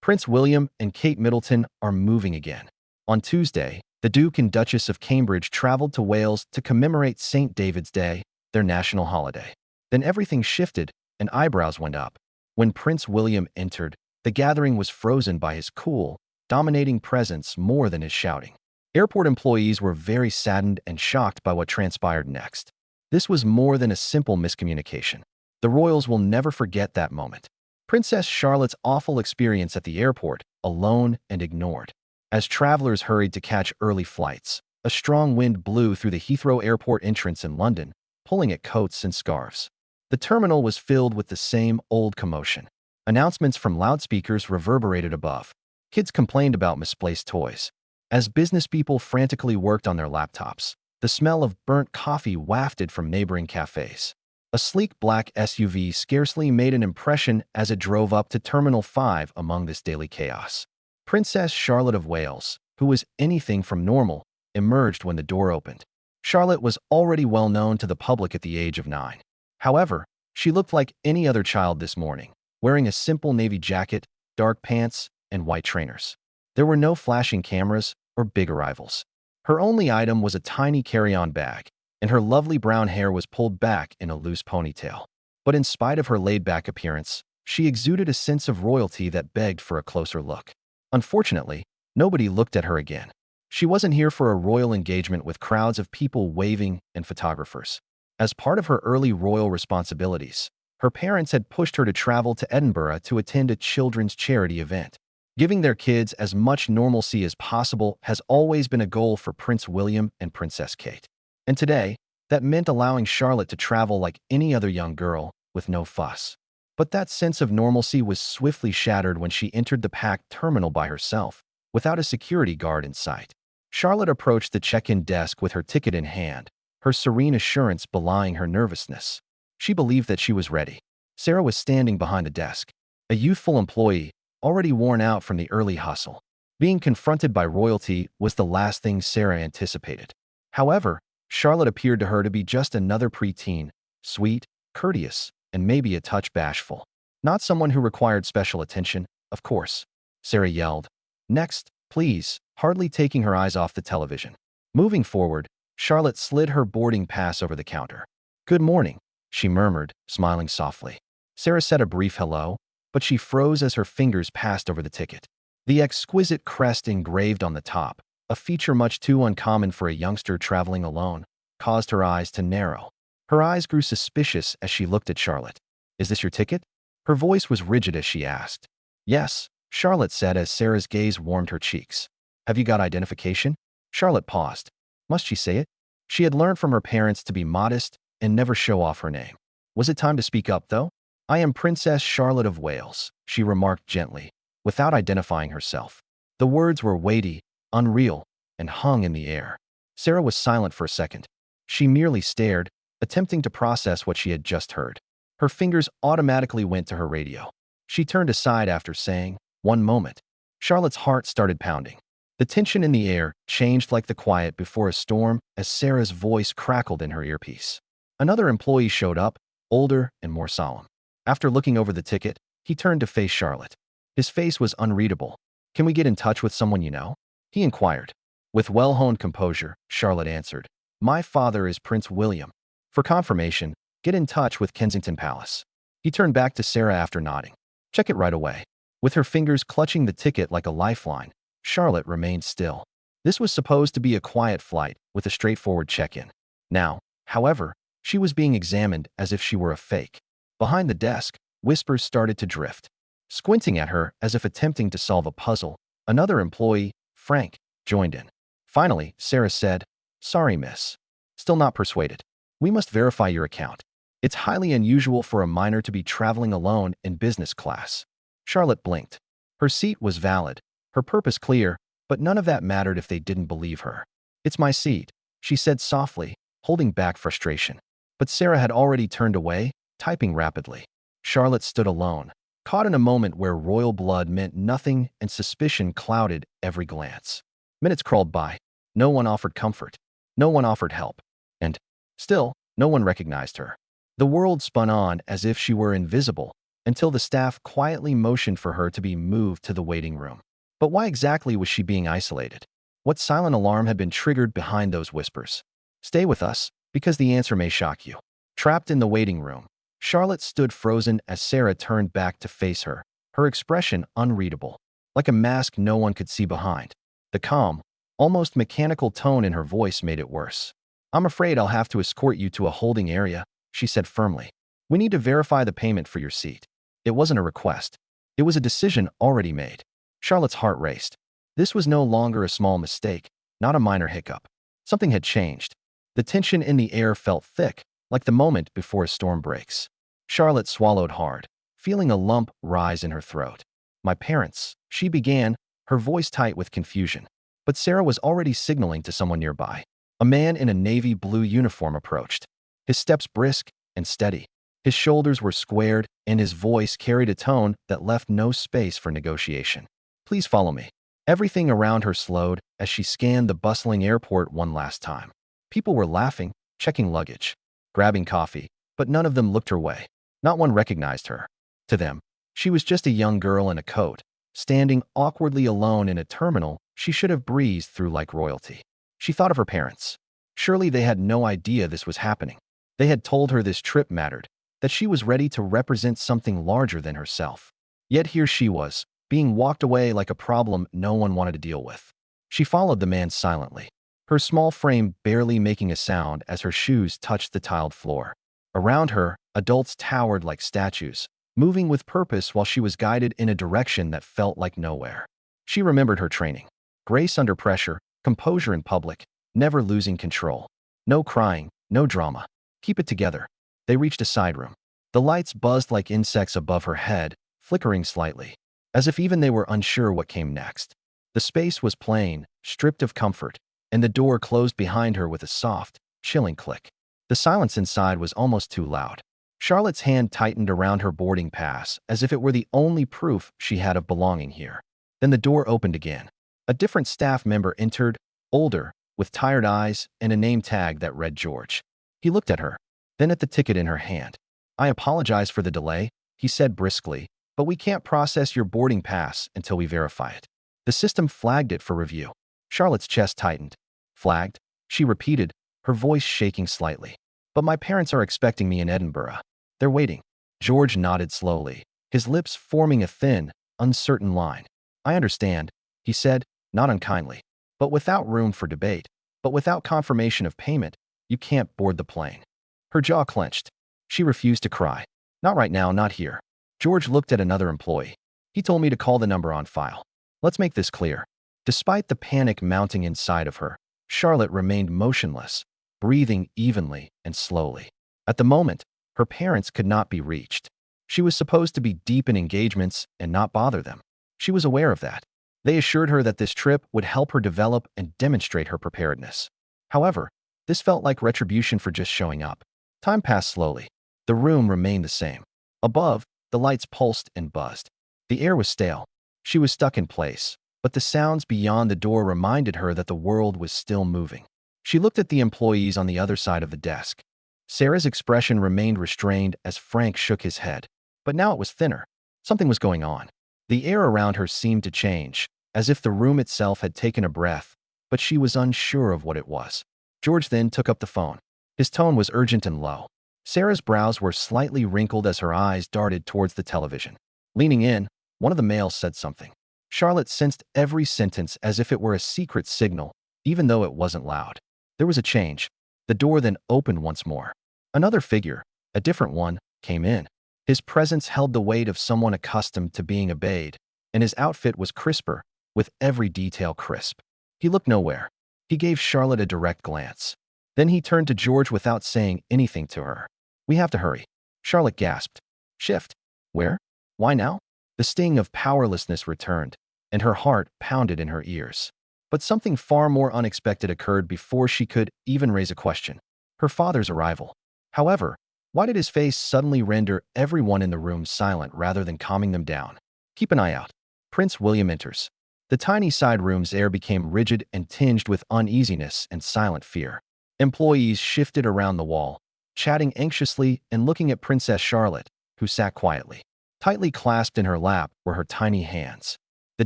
Prince William and Kate Middleton are moving again. On Tuesday, the Duke and Duchess of Cambridge traveled to Wales to commemorate St. David's Day, their national holiday. Then everything shifted and eyebrows went up. When Prince William entered, the gathering was frozen by his cool, dominating presence more than his shouting. Airport employees were very saddened and shocked by what transpired next. This was more than a simple miscommunication. The royals will never forget that moment. Princess Charlotte's awful experience at the airport, alone and ignored. As travelers hurried to catch early flights, a strong wind blew through the Heathrow Airport entrance in London, pulling at coats and scarves. The terminal was filled with the same old commotion. Announcements from loudspeakers reverberated above. Kids complained about misplaced toys. As business people frantically worked on their laptops, the smell of burnt coffee wafted from neighboring cafes. A sleek black SUV scarcely made an impression as it drove up to Terminal 5 among this daily chaos. Princess Charlotte of Wales, who was anything from normal, emerged when the door opened. Charlotte was already well known to the public at the age of 9. However, she looked like any other child this morning, wearing a simple navy jacket, dark pants, and white trainers. There were no flashing cameras or big arrivals. Her only item was a tiny carry-on bag, and her lovely brown hair was pulled back in a loose ponytail. But in spite of her laid-back appearance, she exuded a sense of royalty that begged for a closer look. Unfortunately, nobody looked at her again. She wasn't here for a royal engagement with crowds of people waving and photographers. As part of her early royal responsibilities, her parents had pushed her to travel to Edinburgh to attend a children's charity event. Giving their kids as much normalcy as possible has always been a goal for Prince William and Princess Kate. And today, that meant allowing Charlotte to travel like any other young girl, with no fuss. But that sense of normalcy was swiftly shattered when she entered the packed terminal by herself, without a security guard in sight. Charlotte approached the check-in desk with her ticket in hand, her serene assurance belying her nervousness. She believed that she was ready. Sarah was standing behind the desk, a youthful employee, already worn out from the early hustle. Being confronted by royalty was the last thing Sarah anticipated. However, Charlotte appeared to her to be just another preteen, sweet, courteous, and maybe a touch bashful. Not someone who required special attention, of course. Sarah yelled, "Next, please," hardly taking her eyes off the television. Moving forward, Charlotte slid her boarding pass over the counter. "Good morning," she murmured, smiling softly. Sarah said a brief hello, but she froze as her fingers passed over the ticket. The exquisite crest engraved on the top, a feature much too uncommon for a youngster traveling alone, caused her eyes to narrow. Her eyes grew suspicious as she looked at Charlotte. "Is this your ticket?" Her voice was rigid as she asked. "Yes," Charlotte said as Sarah's gaze warmed her cheeks. "Have you got identification?" Charlotte paused. Must she say it? She had learned from her parents to be modest and never show off her name. Was it time to speak up, though? "I am Princess Charlotte of Wales," she remarked gently, without identifying herself. The words were weighty, unreal, and hung in the air. Sarah was silent for a second. She merely stared, attempting to process what she had just heard. Her fingers automatically went to her radio. She turned aside after saying, "One moment." Charlotte's heart started pounding. The tension in the air changed like the quiet before a storm as Sarah's voice crackled in her earpiece. Another employee showed up, older and more solemn. After looking over the ticket, he turned to face Charlotte. His face was unreadable. "Can we get in touch with someone you know?" he inquired. With well-honed composure, Charlotte answered, "My father is Prince William. For confirmation, get in touch with Kensington Palace." He turned back to Sarah after nodding. "Check it right away." With her fingers clutching the ticket like a lifeline, Charlotte remained still. This was supposed to be a quiet flight with a straightforward check-in. Now, however, she was being examined as if she were a fake. Behind the desk, whispers started to drift. Squinting at her as if attempting to solve a puzzle, another employee, Frank, joined in. Finally, Sarah said, "Sorry, miss. Still not persuaded. We must verify your account. It's highly unusual for a minor to be traveling alone in business class." Charlotte blinked. Her seat was valid, her purpose clear, but none of that mattered if they didn't believe her. "It's my seat," she said softly, holding back frustration. But Sarah had already turned away, typing rapidly. Charlotte stood alone, caught in a moment where royal blood meant nothing and suspicion clouded every glance. Minutes crawled by. No one offered comfort. No one offered help. And, still, no one recognized her. The world spun on as if she were invisible, until the staff quietly motioned for her to be moved to the waiting room. But why exactly was she being isolated? What silent alarm had been triggered behind those whispers? Stay with us, because the answer may shock you. Trapped in the waiting room, Charlotte stood frozen as Sarah turned back to face her, her expression unreadable, like a mask no one could see behind. The calm, almost mechanical tone in her voice made it worse. "I'm afraid I'll have to escort you to a holding area," she said firmly. "We need to verify the payment for your seat." It wasn't a request. It was a decision already made. Charlotte's heart raced. This was no longer a small mistake, not a minor hiccup. Something had changed. The tension in the air felt thick, like the moment before a storm breaks. Charlotte swallowed hard, feeling a lump rise in her throat. "My parents," she began, her voice tight with confusion. But Sarah was already signaling to someone nearby. A man in a navy blue uniform approached. His steps brisk and steady. His shoulders were squared, and his voice carried a tone that left no space for negotiation. "Please follow me." Everything around her slowed as she scanned the bustling airport one last time. People were laughing, checking luggage, grabbing coffee, but none of them looked her way. Not one recognized her. To them, she was just a young girl in a coat, standing awkwardly alone in a terminal she should have breezed through like royalty. She thought of her parents. Surely they had no idea this was happening. They had told her this trip mattered, that she was ready to represent something larger than herself. Yet here she was, being walked away like a problem no one wanted to deal with. She followed the man silently, her small frame barely making a sound as her shoes touched the tiled floor. Around her, adults towered like statues, moving with purpose while she was guided in a direction that felt like nowhere. She remembered her training. Grace under pressure, composure in public, never losing control. No crying, no drama. Keep it together. They reached a side room. The lights buzzed like insects above her head, flickering slightly, as if even they were unsure what came next. The space was plain, stripped of comfort, and the door closed behind her with a soft, chilling click. The silence inside was almost too loud. Charlotte's hand tightened around her boarding pass as if it were the only proof she had of belonging here. Then the door opened again. A different staff member entered, older, with tired eyes and a name tag that read George. He looked at her, then at the ticket in her hand. "I apologize for the delay," he said briskly, "but we can't process your boarding pass until we verify it." The system flagged it for review. Charlotte's chest tightened. "Flagged?" she repeated, her voice shaking slightly. "But my parents are expecting me in Edinburgh. They're waiting." George nodded slowly, his lips forming a thin, uncertain line. "I understand," he said, not unkindly, but without room for debate. "But without confirmation of payment, you can't board the plane." Her jaw clenched. She refused to cry. "Not right now, not here." George looked at another employee. "He told me to call the number on file. Let's make this clear." Despite the panic mounting inside of her, Charlotte remained motionless, breathing evenly and slowly. At the moment, her parents could not be reached. She was supposed to be deep in engagements and not bother them. She was aware of that. They assured her that this trip would help her develop and demonstrate her preparedness. However, this felt like retribution for just showing up. Time passed slowly. The room remained the same. Above, the lights pulsed and buzzed. The air was stale. She was stuck in place, but the sounds beyond the door reminded her that the world was still moving. She looked at the employees on the other side of the desk. Sarah's expression remained restrained as Frank shook his head, but now it was thinner. Something was going on. The air around her seemed to change, as if the room itself had taken a breath, but she was unsure of what it was. George then took up the phone. His tone was urgent and low. Sarah's brows were slightly wrinkled as her eyes darted towards the television. Leaning in, one of the males said something. Charlotte sensed every sentence as if it were a secret signal, even though it wasn't loud. There was a change. The door then opened once more. Another figure, a different one, came in. His presence held the weight of someone accustomed to being obeyed, and his outfit was crisper, with every detail crisp. He looked nowhere. He gave Charlotte a direct glance. Then he turned to George without saying anything to her. "We have to hurry." Charlotte gasped. "Shift? Where? Why now?" The sting of powerlessness returned, and her heart pounded in her ears. But something far more unexpected occurred before she could even raise a question. Her father's arrival. However, why did his face suddenly render everyone in the room silent rather than calming them down? "Keep an eye out." Prince William enters. The tiny side room's air became rigid and tinged with uneasiness and silent fear. Employees shifted around the wall, chatting anxiously and looking at Princess Charlotte, who sat quietly. Tightly clasped in her lap were her tiny hands. The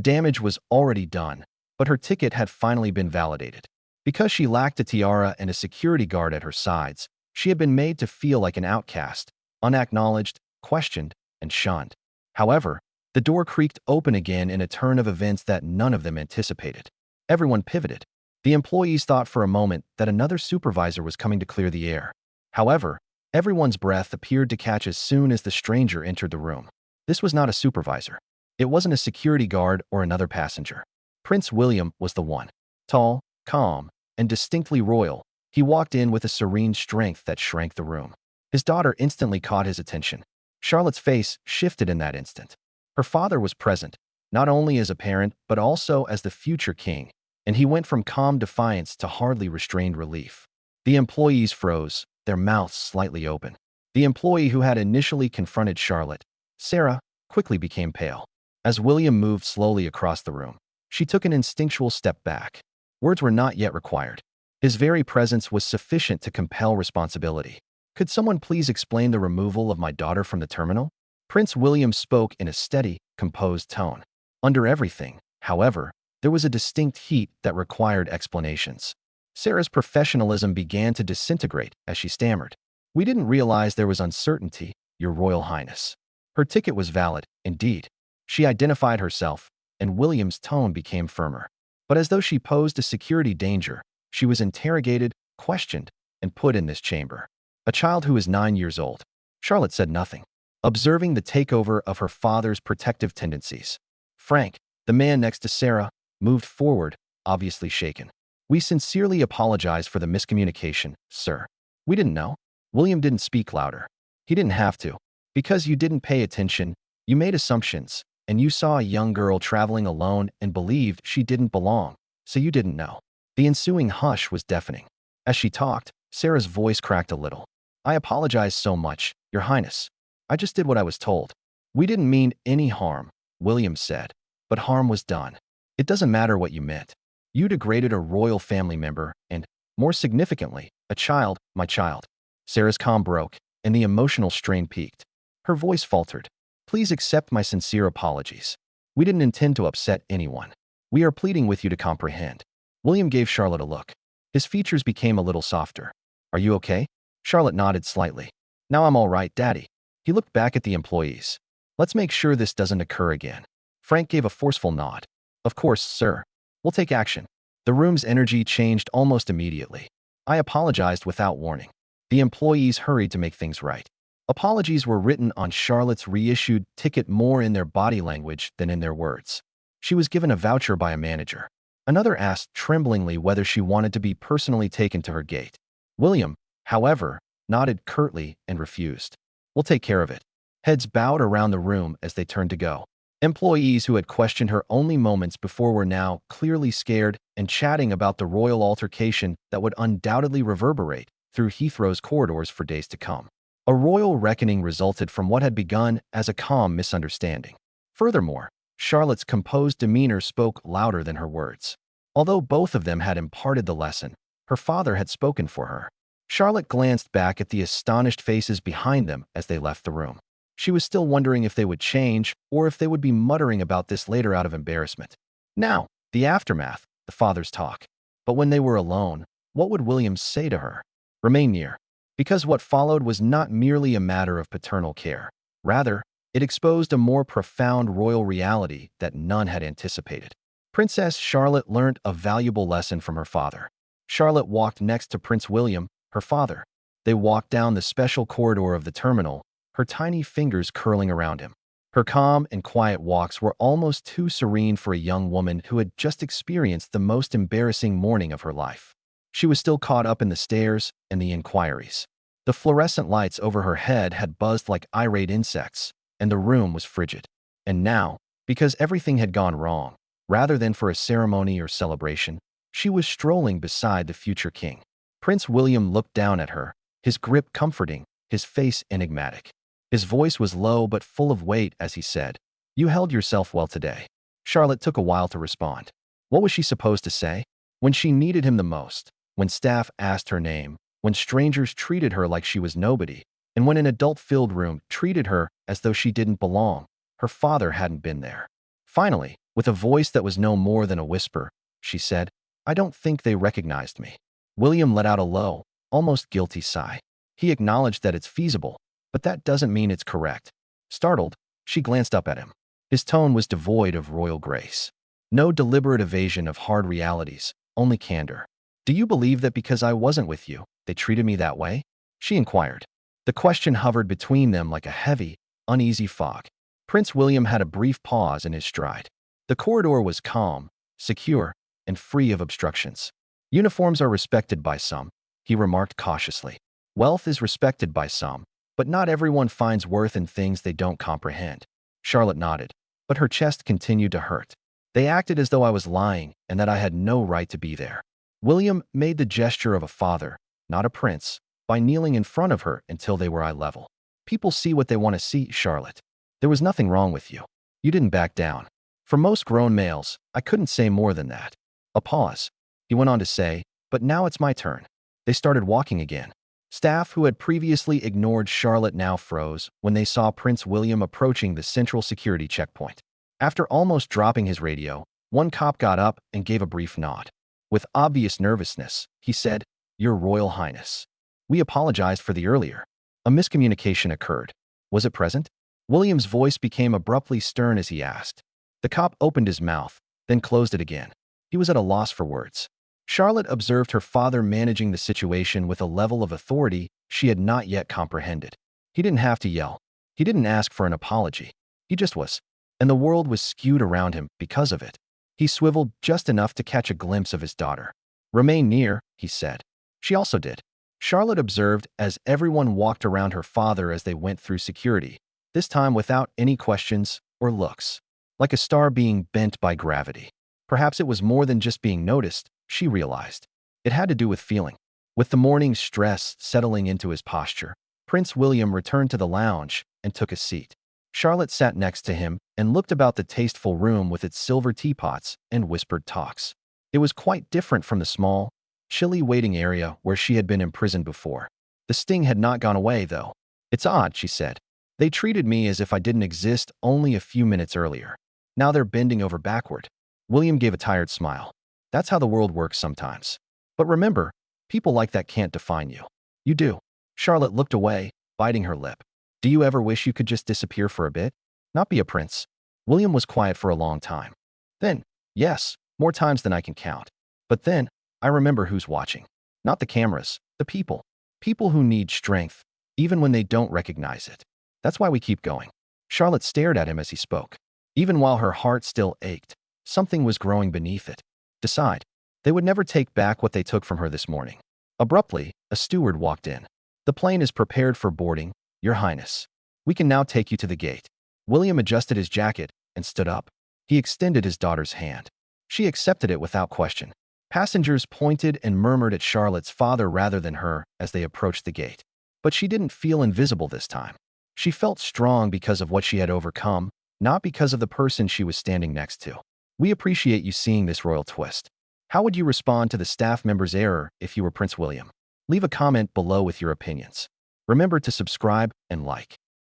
damage was already done, but her ticket had finally been validated. Because she lacked a tiara and a security guard at her sides, she had been made to feel like an outcast, unacknowledged, questioned, and shunned. However, the door creaked open again in a turn of events that none of them anticipated. Everyone pivoted. The employees thought for a moment that another supervisor was coming to clear the air. However, everyone's breath appeared to catch as soon as the stranger entered the room. This was not a supervisor. It wasn't a security guard or another passenger. Prince William was the one. Tall, calm, and distinctly royal, he walked in with a serene strength that shrank the room. His daughter instantly caught his attention. Charlotte's face shifted in that instant. Her father was present, not only as a parent but also as the future king, and he went from calm defiance to hardly restrained relief. The employees froze, their mouths slightly open. The employee who had initially confronted Charlotte, Sarah, quickly became pale. As William moved slowly across the room, she took an instinctual step back. Words were not yet required. His very presence was sufficient to compel responsibility. Could someone please explain the removal of my daughter from the terminal? Prince William spoke in a steady, composed tone. Under everything, however, there was a distinct heat that required explanations. Sarah's professionalism began to disintegrate as she stammered. "We didn't realize there was uncertainty, Your Royal Highness." Her ticket was valid, indeed. She identified herself, and William's tone became firmer. But as though she posed a security danger, she was interrogated, questioned, and put in this chamber. A child who is 9 years old. Charlotte said nothing, observing the takeover of her father's protective tendencies. Frank, the man next to Sarah, moved forward, obviously shaken. "We sincerely apologize for the miscommunication, sir. We didn't know." William didn't speak louder. He didn't have to. "Because you didn't pay attention, you made assumptions, and you saw a young girl traveling alone and believed she didn't belong, so you didn't know." The ensuing hush was deafening. As she talked, Sarah's voice cracked a little. "I apologize so much, Your Highness. I just did what I was told." "We didn't mean any harm," William said, "but harm was done. It doesn't matter what you meant. You degraded a royal family member and, more significantly, a child, my child." Sarah's calm broke, and the emotional strain peaked. Her voice faltered. "Please accept my sincere apologies. We didn't intend to upset anyone. We are pleading with you to comprehend." William gave Charlotte a look. His features became a little softer. "Are you okay?" Charlotte nodded slightly. "Now I'm all right, Daddy." He looked back at the employees. "Let's make sure this doesn't occur again." Frank gave a forceful nod. "Of course, sir. We'll take action." The room's energy changed almost immediately. I apologized without warning. The employees hurried to make things right. Apologies were written on Charlotte's reissued ticket more in their body language than in their words. She was given a voucher by a manager. Another asked tremblingly whether she wanted to be personally taken to her gate. William, however, nodded curtly and refused. "We'll take care of it." Heads bowed around the room as they turned to go. Employees who had questioned her only moments before were now clearly scared and chatting about the royal altercation that would undoubtedly reverberate through Heathrow's corridors for days to come. A royal reckoning resulted from what had begun as a calm misunderstanding. Furthermore, Charlotte's composed demeanor spoke louder than her words. Although both of them had imparted the lesson, her father had spoken for her. Charlotte glanced back at the astonished faces behind them as they left the room. She was still wondering if they would change or if they would be muttering about this later out of embarrassment. Now, the aftermath, the father's talk. But when they were alone, what would William say to her? Remain near. Because what followed was not merely a matter of paternal care. Rather, it exposed a more profound royal reality that none had anticipated. Princess Charlotte learned a valuable lesson from her father. Charlotte walked next to Prince William, her father. They walked down the special corridor of the terminal, her tiny fingers curling around him. Her calm and quiet walks were almost too serene for a young woman who had just experienced the most embarrassing morning of her life. She was still caught up in the stares and the inquiries. The fluorescent lights over her head had buzzed like irate insects, and the room was frigid. And now, because everything had gone wrong, rather than for a ceremony or celebration, she was strolling beside the future king. Prince William looked down at her, his grip comforting, his face enigmatic. His voice was low but full of weight as he said, "You held yourself well today." Charlotte took a while to respond. What was she supposed to say? When she needed him the most, when staff asked her name, when strangers treated her like she was nobody, And when an adult-filled room treated her as though she didn't belong, her father hadn't been there. Finally, with a voice that was no more than a whisper, she said, "I don't think they recognized me." William let out a low, almost guilty sigh. He acknowledged that it's feasible, but that doesn't mean it's correct. Startled, she glanced up at him. His tone was devoid of royal grace. No deliberate evasion of hard realities, only candor. "Do you believe that because I wasn't with you, they treated me that way?" she inquired. The question hovered between them like a heavy, uneasy fog. Prince William had a brief pause in his stride. The corridor was calm, secure, and free of obstructions. "Uniforms are respected by some," he remarked cautiously. "Wealth is respected by some, but not everyone finds worth in things they don't comprehend." Charlotte nodded, but her chest continued to hurt. "They acted as though I was lying and that I had no right to be there." William made the gesture of a father, not a prince, by kneeling in front of her until they were eye level. "People see what they want to see, Charlotte. There was nothing wrong with you. You didn't back down. For most grown males, I couldn't say more than that." A pause. He went on to say, "But now it's my turn." They started walking again. Staff who had previously ignored Charlotte now froze when they saw Prince William approaching the central security checkpoint. After almost dropping his radio, one cop got up and gave a brief nod. With obvious nervousness, he said, "Your Royal Highness. We apologized for the earlier. A miscommunication occurred. Was it present?" William's voice became abruptly stern as he asked. The cop opened his mouth, then closed it again. He was at a loss for words. Charlotte observed her father managing the situation with a level of authority she had not yet comprehended. He didn't have to yell. He didn't ask for an apology. He just was. And the world was skewed around him because of it. He swiveled just enough to catch a glimpse of his daughter. "Remain near," he said. She also did. Charlotte observed as everyone walked around her father as they went through security, this time without any questions or looks. Like a star being bent by gravity. Perhaps it was more than just being noticed, she realized. It had to do with feeling. With the morning's stress settling into his posture, Prince William returned to the lounge and took a seat. Charlotte sat next to him and looked about the tasteful room with its silver teapots and whispered talks. It was quite different from the small, chilly waiting area where she had been imprisoned before. The sting had not gone away, though. "It's odd," she said. "They treated me as if I didn't exist only a few minutes earlier. Now they're bending over backward." William gave a tired smile. "That's how the world works sometimes. But remember, people like that can't define you." "You do." Charlotte looked away, biting her lip. "Do you ever wish you could just disappear for a bit? Not be a prince?" William was quiet for a long time. Then, "Yes, more times than I can count. But then, I remember who's watching. Not the cameras, the people. People who need strength, even when they don't recognize it. That's why we keep going." Charlotte stared at him as he spoke. Even while her heart still ached, something was growing beneath it. Decide. They would never take back what they took from her this morning. Abruptly, a steward walked in. "The plane is prepared for boarding, Your Highness. We can now take you to the gate." William adjusted his jacket and stood up. He extended his daughter's hand. She accepted it without question. Passengers pointed and murmured at Charlotte's father rather than her as they approached the gate. But she didn't feel invisible this time. She felt strong because of what she had overcome, not because of the person she was standing next to. "We appreciate you seeing this royal twist. How would you respond to the staff member's error if you were Prince William? Leave a comment below with your opinions. Remember to subscribe and like.